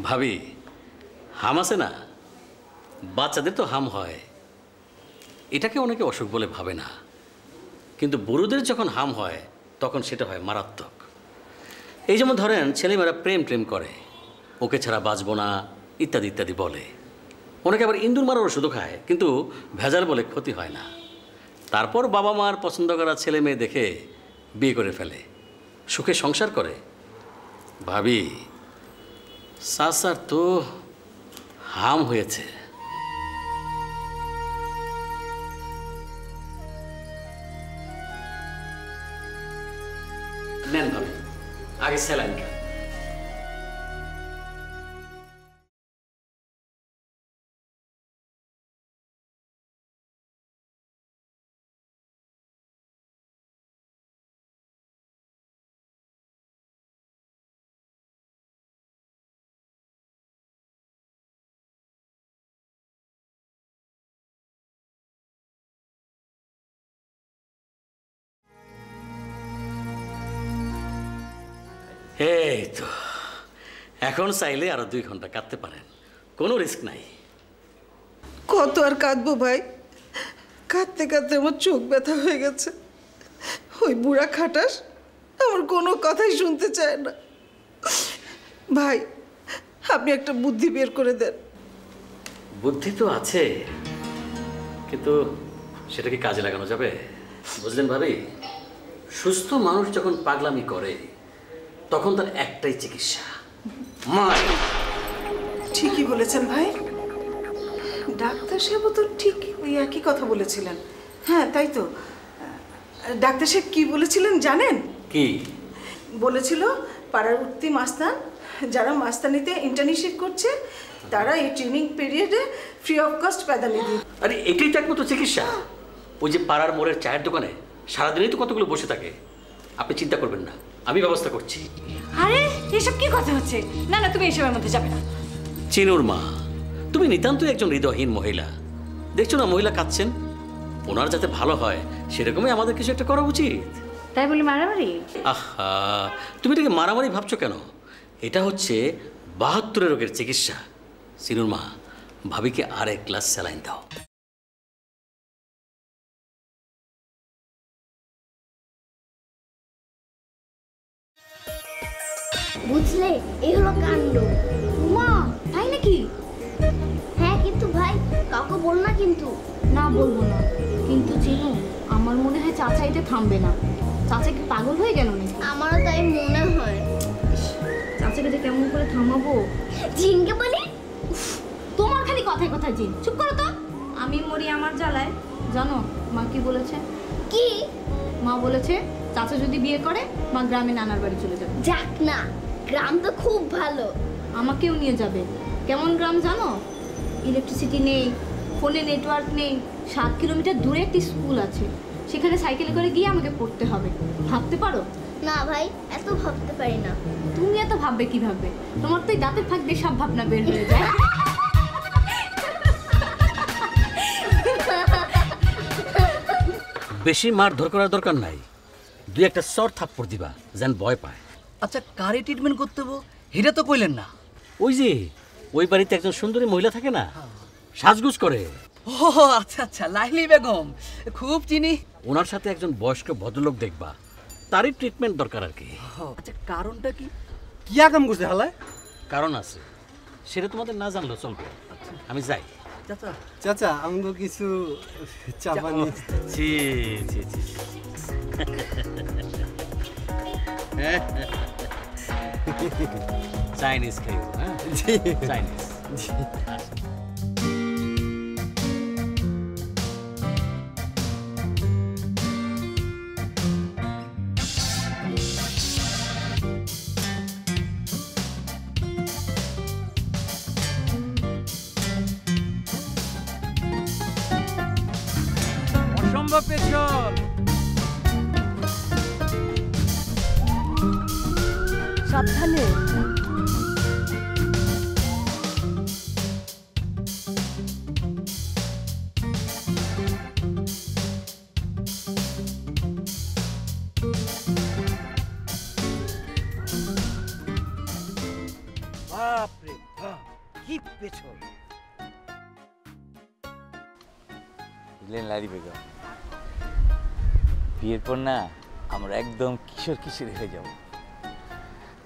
ভাবি, হাম আছে না, বাচ্চাদের তো হাম হয়, এটাকে অনেকে অসুখ বলে ভাবে না, কিন্তু বুড়োদের যখন হাম হয় তখন সেটা হয় মারাত্মক। এই যেমন ধরেন ছেলেমেয়েরা প্রেম প্রেম করে, ওকে ছাড়া বাঁচবো না ইত্যাদি ইত্যাদি বলে। অনেকে আবার ইন্দুর মারার ওষুধও খায়, কিন্তু ভেজাল বলে ক্ষতি হয় না। তারপর বাবা মার পছন্দ করা ছেলে মেয়ে দেখে বিয়ে করে ফেলে, সুখে সংসার করে। ভাবি, সাসার তো হাম হয়েছে। নেন ভাবি, আগে স্যালাইন খান। এই তো, এখন চাইলে আরো 2 ঘন্টা কাঁদতে পারেন, কোনো রিস্ক নাই। কত আর কাঁদবো ভাই, কাঁদতে কাঁদতে আমার চোখ ব্যথা হয়ে গেছে। ওই বুড়া খাটাস আমার কোনো কথাই শুনতে চায় না। ভাই, আপনি একটা বুদ্ধি বের করে দেন। বুদ্ধি তো আছে, কিন্তু সেটা কি কাজে লাগানো যাবে? বুঝলেন ভাবি, সুস্থ মানুষ যখন পাগলামি করে তখন তার একটাই চিকিৎসা, মার। ঠিকই বলেছেন ভাই, ডাক্তার সাহেবও তো ঠিক ওই একই কথা বলেছিলেন। হ্যাঁ তাই তো, ডাক্তার সাহেব কি বলেছিলেন জানেন? কি বলেছিল, পাড়ার উঠতি মাস্তান যারা মাস্তানিতে ইন্টার্নশিপ করছে তারা এই ট্রেনিং পিরিয়ডে ফ্রি অফ কস্ট প্যাদানি দিন। আরে এটাই তো একমাত্র চিকিৎসা। ওই যে পাড়ার মোড়ের চায়ের দোকানে সারাদিনই তো কতগুলো বসে থাকে। আপনি চিন্তা করবেন না, আমি ব্যবস্থা করছি। আরে এসব কি কথা হচ্ছে? না না, তুমি এসবের মধ্যে যাবে না। চিনুর মা, তুমি নিতান্তই একজন হৃদয়হীন মহিলা। দেখছো না মহিলা কাঁদছেন, ওনার যাতে ভালো হয় সেরকমই আমাদের কিছু একটা করা উচিত। তাই বলি মারামারি? আহা, তুমি এটাকে মারামারি ভাবছো কেন? এটা হচ্ছে 72 রোগের চিকিৎসা। চিনুর মা, ভাবিকে আর 1 গ্লাস স্যালাইন দাও। বুঝলে, এই হলো কাণ্ড। মা, তাই নাকি? হ্যাঁ, কিন্তু ভাই কাউকে বল না কিন্তু। না বলবো না, কিন্তু চিনু, আমার মনে হয় চাচা এতে থামবে না। চাচা কি পাগল হয়ে গেল নাকি? আমারও তাই মনে হয়। চাচাকে যে কেমন করে থামাবো? জিনকে বলি। তোমার খালি কথায় কথায় জিন, চুপ করো তো। আমি মরি আমার জ্বালায়। জানো মা কি বলেছে? কি? মা বলেছে চাচা যদি বিয়ে করে মা গ্রামে নানার বাড়ি চলে যাবে। যাক না, গ্রাম তো খুব ভালো। আমাকেও নিয়ে যাবে। কেমন গ্রাম জানো? ইলেকট্রিসিটি নেই, ফোনে নেটওয়ার্ক নেই, 7 কিলোমিটার দূরে একটি স্কুল আছে, সেখানে সাইকেলে করে গিয়ে আমাকে পড়তে হবে। ভাবতে পারো? না ভাই, এত ভাবতে পারি না। তুমি এত ভাববে কি ভাববে? তোমার তো এই দাঁতের ফাঁক দিয়ে সব ভাবনা বের হয়ে যায়। বেশি মারধর করার দরকার নাই, 2-1টা চর থাপ্পড় দিবা যেন ভয় পায়। আচ্ছা, কারে ট্রিটমেন্ট করতে হবো এটা তো কইলেন না। ওই যে ওই বাড়িতে একজন সুন্দরী মহিলা থাকে না, সাজগুজ করে। ও আচ্ছা আচ্ছা, লাইলি বেগম, খুব চিনি। ওনার সাথে একজন বয়স্ক ভদ্রলোক দেখবা, তারই ট্রিটমেন্ট দরকার আর কি। আচ্ছা, কারণটা কি? কি আকাম করছে হালায়? কারণ আছে, সেটা তোমাদের না জানলেও চলবে। আমি যাই। চাচা চাচা, আমাকে কিছু চা পানি। জি জি জি। চাইনিজ খাইও, হ্যাঁ? জি চাইনিজ। জি। অসম্ভব পেছল। সাবধানে। বাপরে, পেছন। বুঝলেন লাইলি বেগম, বিয়ের পর না আমরা একদম কিশোর কিশোরী হয়ে যাব।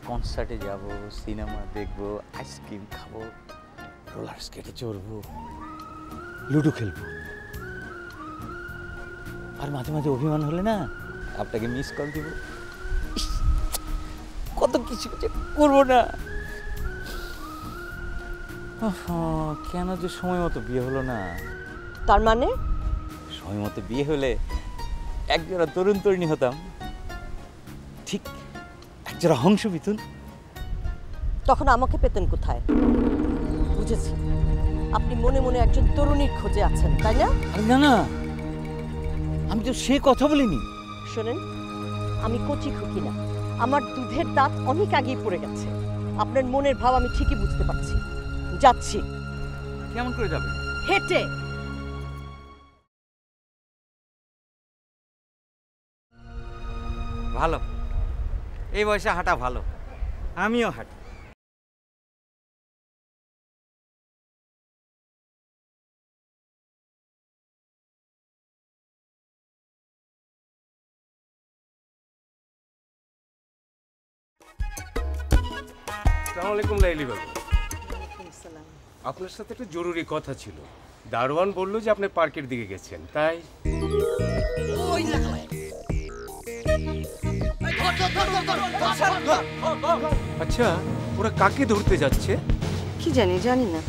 কনসার্টে যাব, সিনেমা দেখবো, আইসক্রিম খাবো, রোলার স্কেটে চড়বো, লুডো খেলবো। আর মাঝে মাঝে অভিমান হলে না আপনাকে মিস কল দিব। কত কিছু করবো না। কেন যে সময় মতো বিয়ে হলো না? তার মানে সময় মতো বিয়ে হলে একজোড়া তরুণ তরুণী হতাম, ঠিক একজোড়া হংস বিতুন। তখন আমাকে পেতেন কোথায়? বুঝেছি, আপনি মনে মনে একজন তরুণীর খোঁজে আছেন, তাই না? আরে না না, আমি তো সে কথা বলিনি। শোনেন, আমি কচি খুকি না, আমার দুধের দাঁত অনেক আগেই পড়ে গেছে। আপনার মনের ভাব আমি ঠিকই বুঝতে পারছি। যাচ্ছি। কেমন করে যাবে? হেঁটে। ভালো, এই বয়সে হাঁটা ভালো, আমিও হাঁটি। আসসালামু আলাইকুম লাইলি বাবু। আপনার সাথে একটা জরুরি কথা ছিল। দারোয়ান বলল যে আপনি পার্কের দিকে গেছেন, তাই আচ্ছা, ওরা কাকে ধরতে যাচ্ছে? কি জানি, জানি না।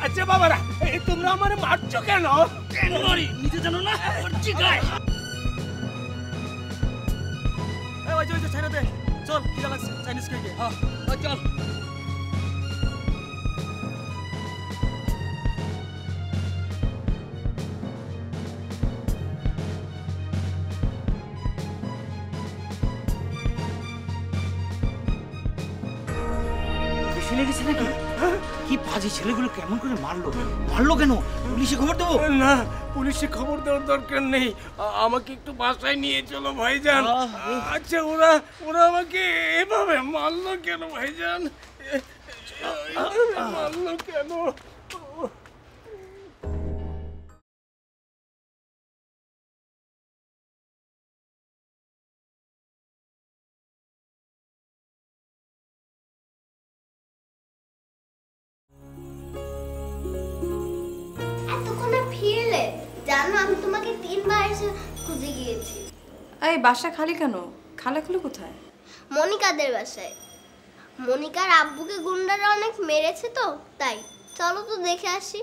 আচ্ছা বাবারা, তোমরা আমার মারছো কেন? কেন মারি নিজে জানো না? চল, খিদা লাগছে, চাইনিজ খাইতে। হ্যাঁ চল। বেশি লেগেছে নাকি? কি বাজে ছেলেগুলো কেমন করে মারলো? মারলো কেন? পুলিশে খবর দেবো? না, পুলিশে খবর দেওয়ার দরকার নেই। আমাকে একটু বাসায় নিয়ে চলো ভাইজান। আচ্ছা, ওরা আমাকে এভাবে মারলো কেন ভাইজান? মারলো কেন? এতক্ষণে ফিরলে? জানো, আমি তোমাকে 3 বার এসে খুঁজে গিয়েছি। এই বাসা খালি কেন? খালাখুলি কোথায়? মনিকাদের বাসায়। মনিকার আব্বুকে গুন্ডারা অনেক মেরেছে তো, তাই। চলো তো দেখে আসি।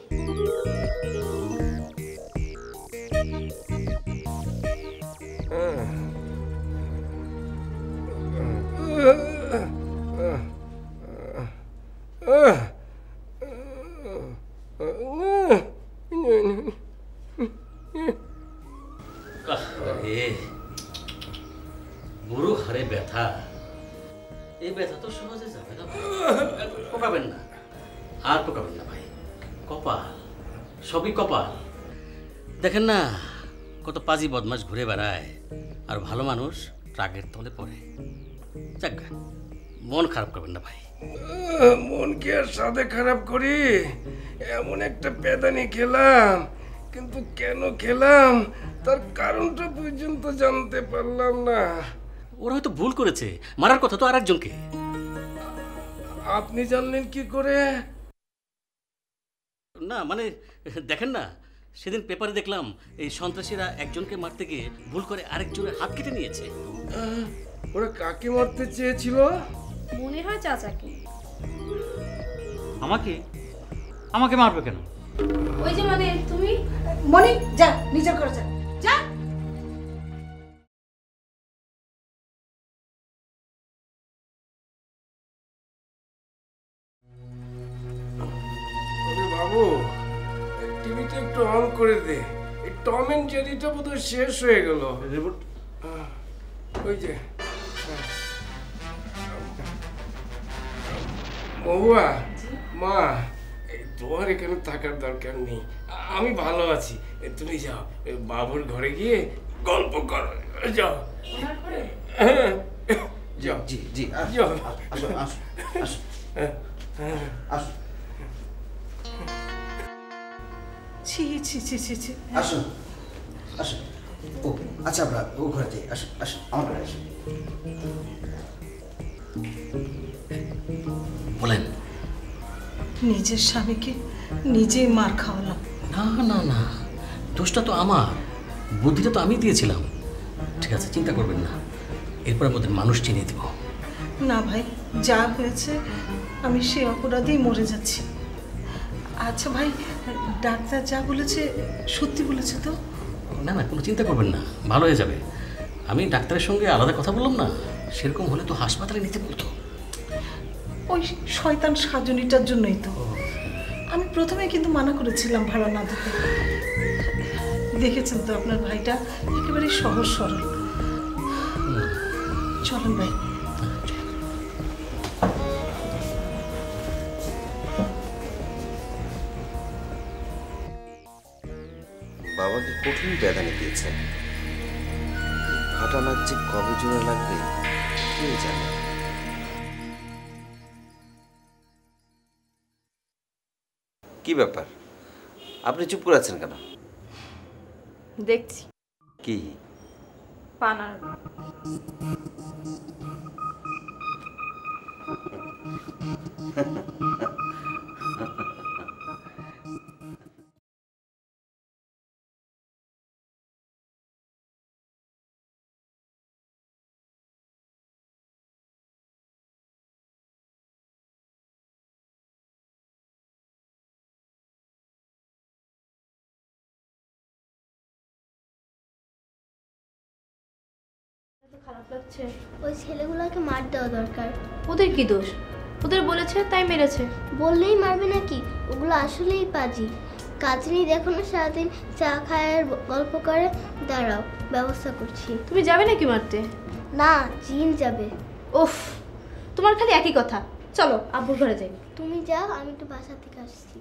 বুড়ো হারে ব্যথা, এই ব্যথা তো সহজে যাবে না ভাই। পোকাবেন না, আর পোকাবেন না ভাই। কপাল, সবই কপাল। দেখেন না, কত পাজি বদমাস ঘুরে বেড়ায়, আর ভালো মানুষ ট্রাকের তলে পড়ে। যাক, মন খারাপ করবেন না ভাই। মন কি আর সাথে খারাপ করি? এমন একটা পেদানি খেলাম, কিন্তু কেন খেলাম তার কারণটা পর্যন্ত জানতে পারলাম না। ওরা হয়তো ভুল করেছে, মারার কথা তো আরেকজনকে। আপনি জানলেন কি করে? না মানে দেখেন না, সেদিন পেপারে দেখলাম এই সন্ত্রাসীরা একজনকে মারতে গিয়ে ভুল করে আরেকজনের হাত কেটে নিয়েছে। ওরা কাকে মারতে চেয়েছিল? মনে হয় চাচাকে। আমাকে? আমাকে মারবে কেন? ওই যে মানে তুমি। মনি, যা নিজের ঘরে যা। যা। বাবু, টিভিটা একটু অন করে দে। এই টম এন্ড জেরিটা বোধহয় শেষ হয়ে গেল। ওই যে মহুয়া মা তোমার এখানে থাকার দরকার নেই, আমি ভালো আছি। তুমি যাও বাবুর ঘরে গিয়ে গল্প করো, যাও। হ্যাঁ যাও। জি জি যাও। আসো আসো আসো আসো ছি ছি ছি ছি ছি। আসো আসো। ও আচ্ছা আমরা ও ঘরে যাই। আসো আসো আমার ঘরে আসো। বলেন। নিজের স্বামীকে নিজেই মার খাওয়ালাম। না না না, দোষটা তো আমার, বুদ্ধিটা তো আমি দিয়েছিলাম। ঠিক আছে, চিন্তা করবেন না, এরপর আমাদের মানুষ চিনিয়ে দেব। না ভাই, যা হয়েছে আমি সে অপরাধেই মরে যাচ্ছি। আচ্ছা ভাই, ডাক্তার যা বলেছে সত্যি বলেছে তো? না না, কোনো চিন্তা করবেন না, ভালো হয়ে যাবে। আমি ডাক্তারের সঙ্গে আলাদা কথা বললাম না, সেরকম হলে তো হাসপাতালে নিতে বলতো। ওই শয়তান সাজনিটার জন্যই তো। আমি প্রথমে কিন্তু মানা করেছিলাম ভাড়া না দিতে। দেখেছেন তো আপনার ভাইটা একেবারে সহজ সরল। চলেন ভাই। বাবাকে কঠিন বেদনা দিয়েছে। ফাটা নাক যে কবে জোড়া লাগবে কে জানে। কি ব্যাপার, আপনি চুপ করে আছেন কেন? দেখছি কি? পানার খারাপ লাগছে। ওই ছেলেগুলোকে মার দেওয়া দরকার। ওদের কি দোষ? ওদের বলেছে তাই মেরেছে। বললেই মারবে নাকি? ওগুলো আসলেই পাজি। কাজ নেই দেখো না, সারাদিন চা খায় আর গল্প করে। দাঁড়াও, ব্যবস্থা করছি। তুমি যাবে নাকি মারতে? না, জিন যাবে। উফ, তোমার খালি একই কথা। চলো আব্বুর ঘরে যাই। তুমি যাও, আমি একটু বাসা থেকে আসছি।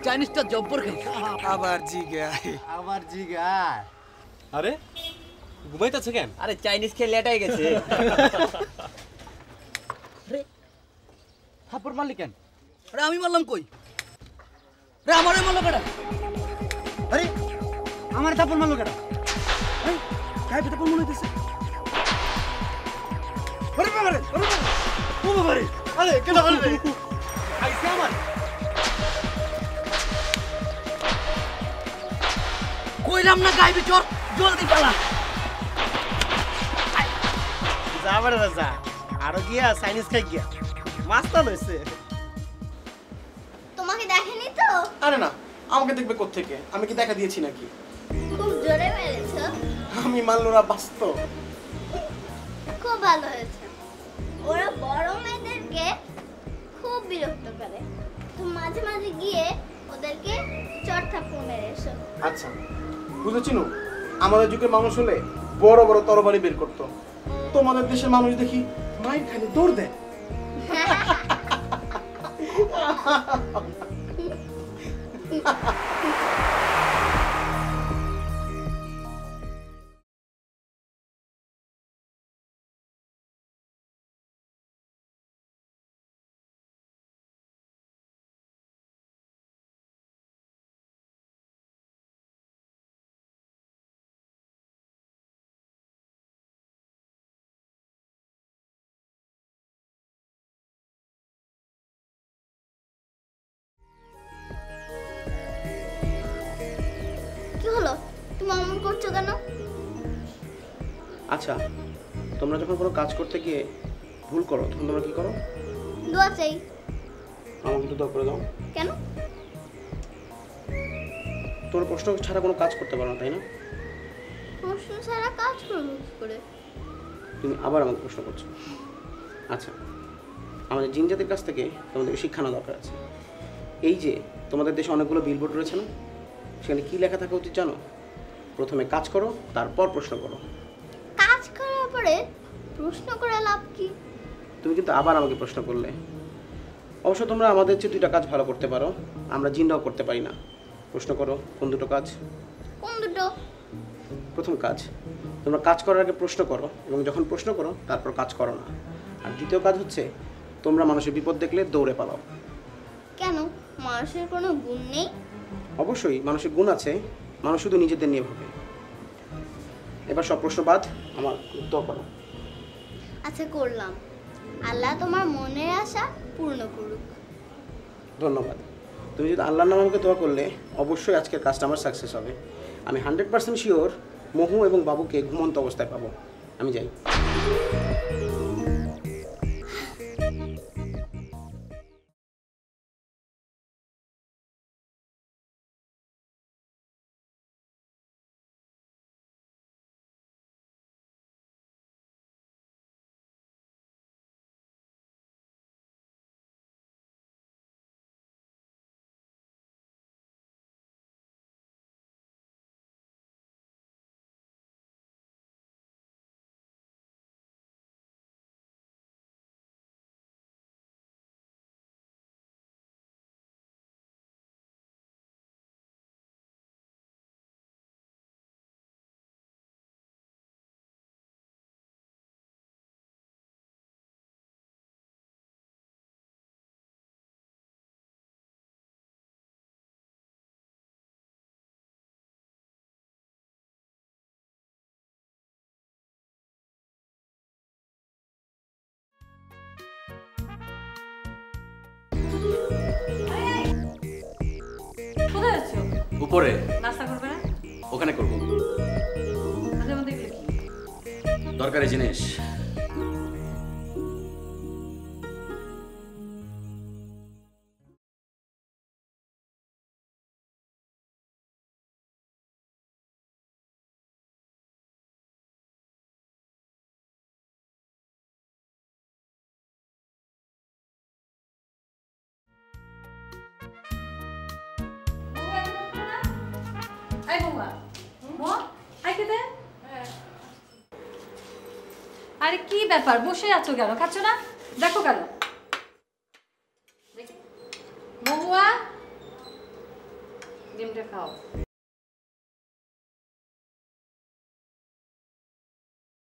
চাইনিজটা জব্বর খাইছে। আবার জিগায়। আরে ঘুমাইতেছে কেন? আরে চাইনিজ খেয়ে লেট হয়ে গেছে। থাপ্পড় মারলি কেন? আরে আমি মারলাম কই? রে আমারে মারলো কেডা? আরে আমার থাপ্পড় মারলো কেডা? এই গায়ে থাপ্পড় মনে হইতেছে। আরে বাবা রে, আরে বাবা, ও বাবা রে, আরে কেন মারলে? আইছে আমার। কইলাম না গায়ে বিচর, জলদি পালা। যাবার রাজা আরো গিয়া চাইনিজ খাই গিয়া মাছটা লইছে। তোমাকে দেখেনি তো? আরে না, আমাকে দেখবে কোত্থেকে? আমি কি দেখা দিয়েছি নাকি? খুব জোরে মেরেছ। আমি মানলো না, বাস্তব। খুব ভালো হয়েছে। ওরা বড় মেয়েদেরকে খুব বিরক্ত করে, তো মাঝে মাঝে গিয়ে ওদেরকে চড় থাপ্পড় মেরে এসো। আচ্ছা বুঝেছি নু, আমাদের যুগের মানুষ হলে বড় বড় তরবারি বের করতো। তোমাদের দেশের মানুষ দেখি মায়ের খালি দৌড় দেয়। কি হলো, তুমি অমন করছো কেন? আচ্ছা, তোমরা যখন কোনো কাজ করতে গিয়ে ভুল করো তখন তোমরা কি করো? দোয়া চাই। আমাকে একটু দোয়া করে দাও। কেন? তোমরা প্রশ্ন ছাড়া কোনো কাজ করতে পারো না, তাই না? প্রশ্ন ছাড়া কাজ করবো কি করে? তুমি আবার আমাকে প্রশ্ন করছো। আচ্ছা, আমাদের জিন জাতির কাছ থেকে তোমাদের শিক্ষা নেওয়া দরকার আছে। এই যে তোমাদের দেশে অনেকগুলো বিলবোর্ড রয়েছে না, সেখানে কি লেখা থাকা উচিত জানো? প্রথমে কাজ করো, তারপর প্রশ্ন করো। কাজ করার পরে প্রশ্ন করে লাভ কি? তুমি কিন্তু আবার আমাকে প্রশ্ন করলে। অবশ্য তোমরা আমাদের চেয়ে 2টা কাজ ভালো করতে পারো, আমরা জিনরাও করতে পারি না। প্রশ্ন করো, কোন 2টো কাজ? কোন দুটো? প্রথম কাজ, তোমরা কাজ করার আগে প্রশ্ন করো, এবং যখন প্রশ্ন করো তারপর কাজ করো না। আর দ্বিতীয় কাজ হচ্ছে, তোমরা মানুষের বিপদ দেখলে দৌড়ে পালাও। কেন, মানুষের কোনো গুণ নেই? অবশ্যই মানুষের গুণ আছে, মানুষ শুধু নিজেদের নিয়ে ভাবে। এবার সব প্রশ্ন বাদ, আমার উত্তর করো। আচ্ছা করলাম। আল্লাহ তোমার মনের আশা পূর্ণ করুক। ধন্যবাদ। তুমি যদি আল্লাহর নামে আমাকে দোয়া করলে অবশ্যই আজকের কাজটা আমার সাকসেস হবে। আমি 100% শিওর মহু এবং বাবুকে ঘুমন্ত অবস্থায় পাবো। আমি যাই। কোথায় আছো? উপরে। নাস্তা করবে না? ওখানে করবো। মাঝে মধ্যে এগুলো কি? দরকারি জিনিস। এই বৌমা, বৌ, আই খেতে। আরে কি ব্যাপার, বসে আছো কেন? খাচ্ছ না? দেখো কেন? বৌমা, ডিমটা খাও।